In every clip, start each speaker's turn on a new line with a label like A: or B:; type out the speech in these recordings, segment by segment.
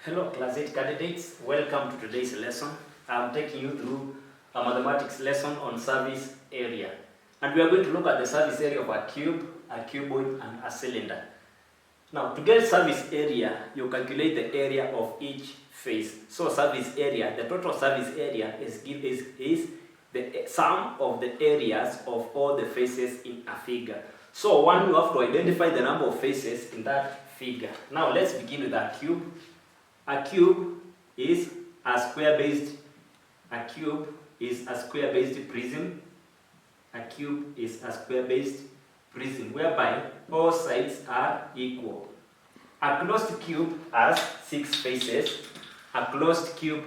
A: Hello Class 8 candidates, welcome to today's lesson. I'm taking you through a mathematics lesson on surface area. And we are going to look at the surface area of a cube, a cuboid and a cylinder. Now to get surface area, you calculate the area of each face. So surface area, the total surface area is the sum of the areas of all the faces in a figure. So one, you have to identify the number of faces in that figure. Now let's begin with a cube. A cube is a square-based prism. A cube is a square-based prism whereby all sides are equal. A closed cube has 6 faces. A closed cube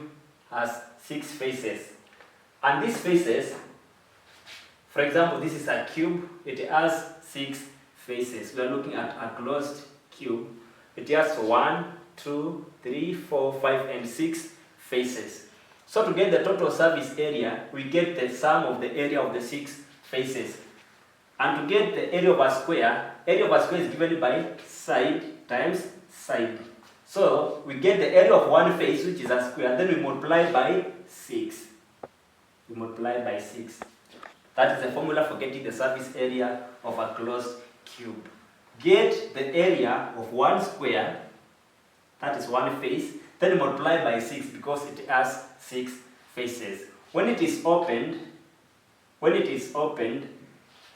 A: has 6 faces. And these faces, for example, this is a cube, it has 6 faces. We are looking at a closed cube. It has 1, 2, 3, 4, 5, and 6 faces. So to get the total surface area, we get the sum of the area of the 6 faces. And to get the area of a square is given by side times side. So we get the area of one face, which is a square, then we multiply by 6. We multiply by 6. That is the formula for getting the surface area of a closed cube. Get the area of one square, that is one face, then multiply by 6 because it has 6 faces. When it is opened,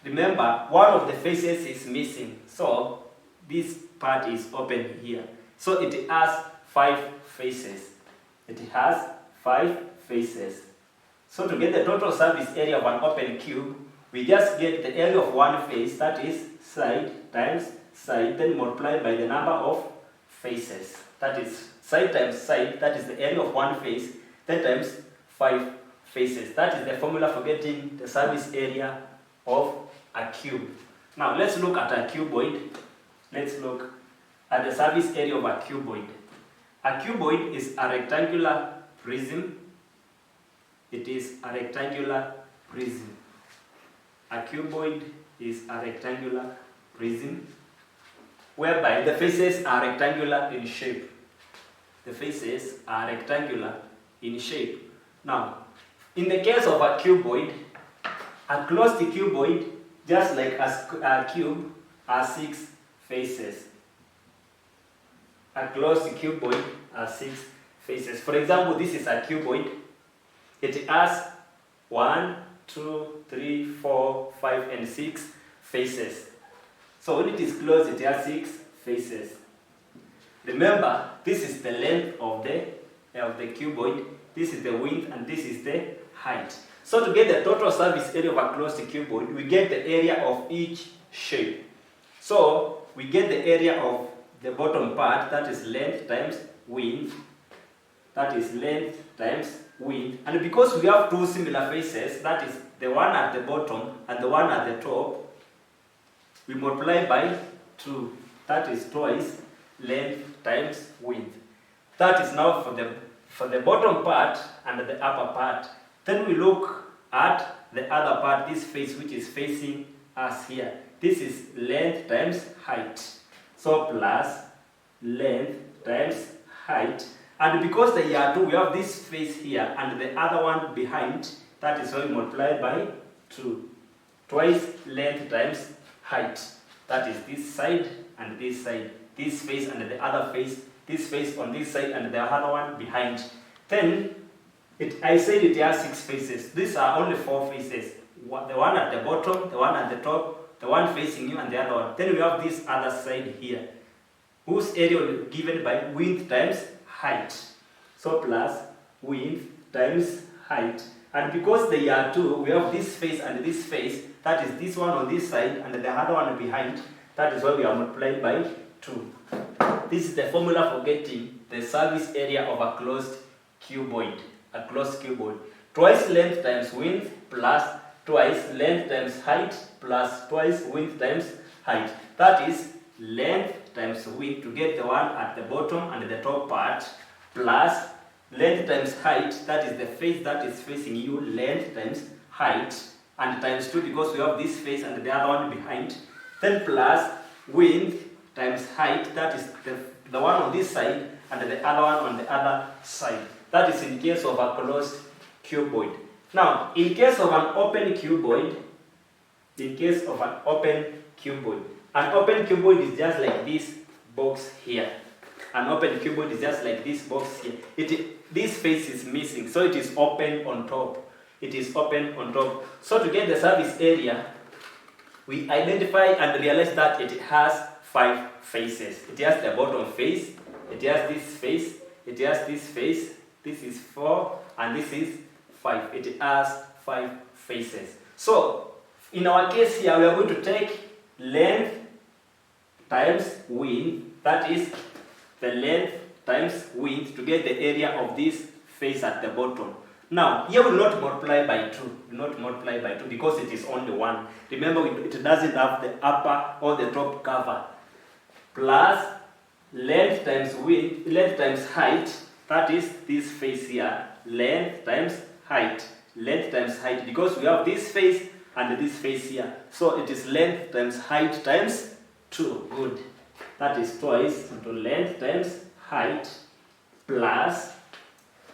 A: remember one of the faces is missing. So this part is open here. So it has 5 faces. It has 5 faces. So to get the total surface area of an open cube, we just get the area of one face, that is side times side, then multiply by the number of faces. That is side times side, that is the area of one face, then times 5 faces. That is the formula for getting the surface area of a cube. Now let's look at a cuboid. Let's look at the surface area of a cuboid. A cuboid is a rectangular prism. It is a rectangular prism. A cuboid is a rectangular prism whereby the faces are rectangular in shape. The faces are rectangular in shape. Now, in the case of a cuboid, a closed cuboid, just like a cube, has 6 faces. A closed cuboid has 6 faces. For example, this is a cuboid. It has 1, 2, 3, 4, 5, and 6 faces. So when it is closed, it has 6 faces. Remember, this is the length of the cuboid, this is the width, and this is the height. So to get the total surface area of a closed cuboid, we get the area of each shape. So we get the area of the bottom part, that is length times width. That is length times width. And because we have 2 similar faces, that is the one at the bottom and the one at the top, we multiply by 2. That is twice length times width. That is now for the bottom part and the upper part. Then we look at the other part, this face which is facing us here. This is length times height. So plus length times height. And because they are 2, we have this face here and the other one behind. That is why we multiply by 2. Twice length times height. That is this side and this side. This face and the other face. This face on this side and the other one behind. Then I said it has 6 faces. These are only 4 faces. The one at the bottom, the one at the top, the one facing you, and the other one. Then we have this other side here, whose area will be given by width times height. So plus width times height. And because they are 2, we have this face and this face. That is this one on this side and the other one behind. That is why we are multiplying by 2. This is the formula for getting the surface area of a closed cuboid. A closed cuboid. Twice length times width plus twice length times height plus twice width times height. That is length times width to get the one at the bottom and the top part, plus length times height, that is the face that is facing you, length times height, and times 2 because we have this face and the other one behind. Then plus width times height, that is the one on this side, and the other one on the other side. That is in case of a closed cuboid. Now, in case of an open cuboid, an open cuboid is just like this box here. An open cuboid is just like this box here. This face is missing, so it is open on top. It is open on top. So to get the surface area, we identify and realize that it has 5 faces. It has the bottom face, it has this face, it has this face, this is 4, and this is 5. It has 5 faces. So in our case here, we are going to take length times width, that is the length times width, to get the area of this face at the bottom. Now, here we will not multiply by 2. Do not multiply by 2 because it is only 1. Remember, it doesn't have the upper or the top cover. Plus length times width, length times height, that is this face here. Length times height. Length times height, because we have this face and this face here. So it is length times height times 2. Good. That is twice into length times height plus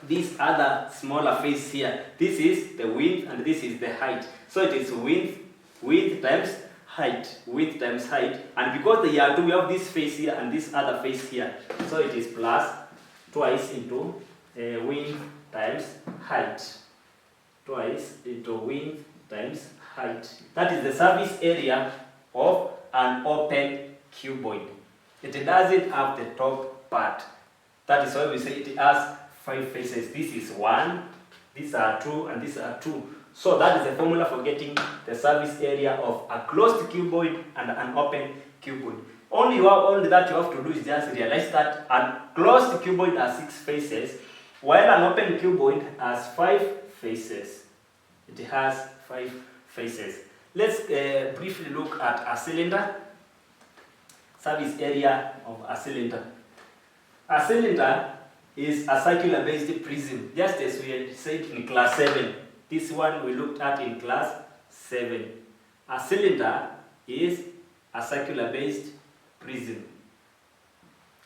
A: this other smaller face here. This is the width and this is the height. So it is width times height. Width times height. And because they are two, we have this face here and this other face here. So it is plus twice into width times height. Twice into width times height. That is the surface area of an open cuboid. It doesn't have the top part. That is why we say it has 5 faces. This is 1, these are 2, and these are 2. So that is the formula for getting the surface area of a closed cuboid and an open cuboid. Only that you have to do is just realize that a closed cuboid has 6 faces, while an open cuboid has 5 faces. It has 5 faces. Let's briefly look at a cylinder. Surface area of a cylinder. A cylinder is a circular-based prism, just as we had said in class 7. This one we looked at in class 7. A cylinder is a circular-based prism.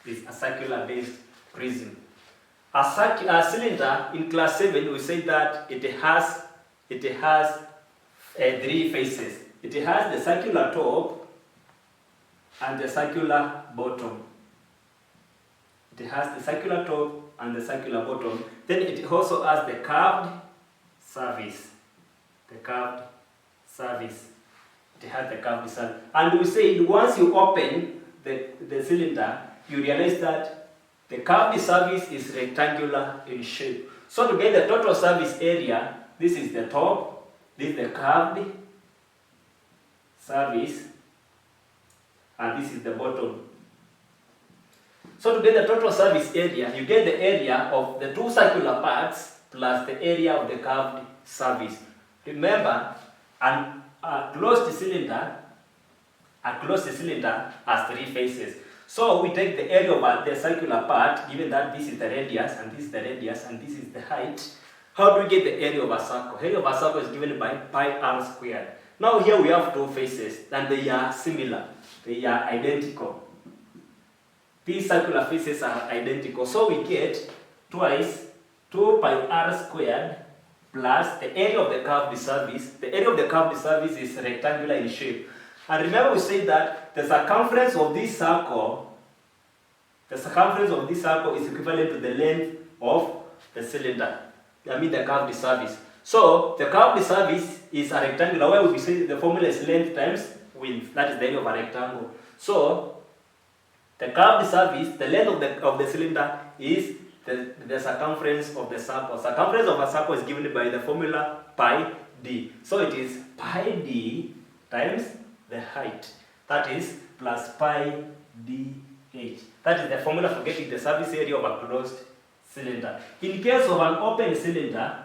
A: Is a circular-based prism. A cylinder in class 7, we say that it has 3 faces. It has the circular top and the circular bottom. It has the circular top and the circular bottom. Then it also has the curved surface. The curved surface. It has the curved surface. And we say once you open the cylinder, you realize that the curved surface is rectangular in shape. So to get the total surface area, this is the top, this is the curved surface, and this is the bottom. So to get the total surface area, you get the area of the 2 circular parts plus the area of the curved surface. Remember, a closed cylinder has 3 faces. So we take the area of the circular part, given that this is the radius, and this is the radius, and this is the height. How do we get the area of a circle? Area of a circle is given by pi r squared. Now here we have 2 faces, and they are similar. They are identical. These circular faces are identical. So we get twice 2 pi r squared plus the area of the curved surface. The area of the curved surface is rectangular in shape. And remember we said that the circumference of this circle is equivalent to the length of the cylinder. I mean the curved surface. So the curved surface is a rectangular. Why would we say the formula is length times width? That is the area of a rectangle. So the curved surface, the length of the cylinder is the circumference of the circle. Circumference of a circle is given by the formula pi d. So it is pi d times the height. That is plus pi dh. That is the formula for getting the surface area of a closed cylinder. In case of an open cylinder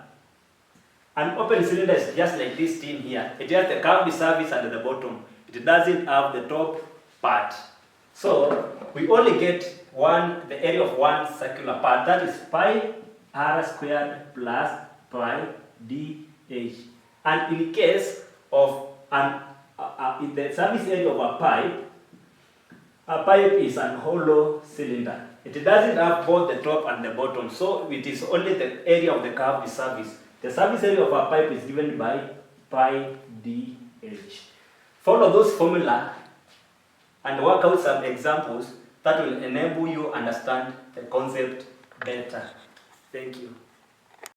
A: is just like this tin here. It has the curved surface at the bottom. It doesn't have the top part. So we only get the area of one circular part. That is pi r squared plus pi dh. And in case of the surface area of a pipe is a hollow cylinder. It doesn't have both the top and the bottom, so it is only the area of the curved surface. The surface area of a pipe is given by pi dh. Follow those formula and work out some examples that will enable you understand the concept better. Thank you.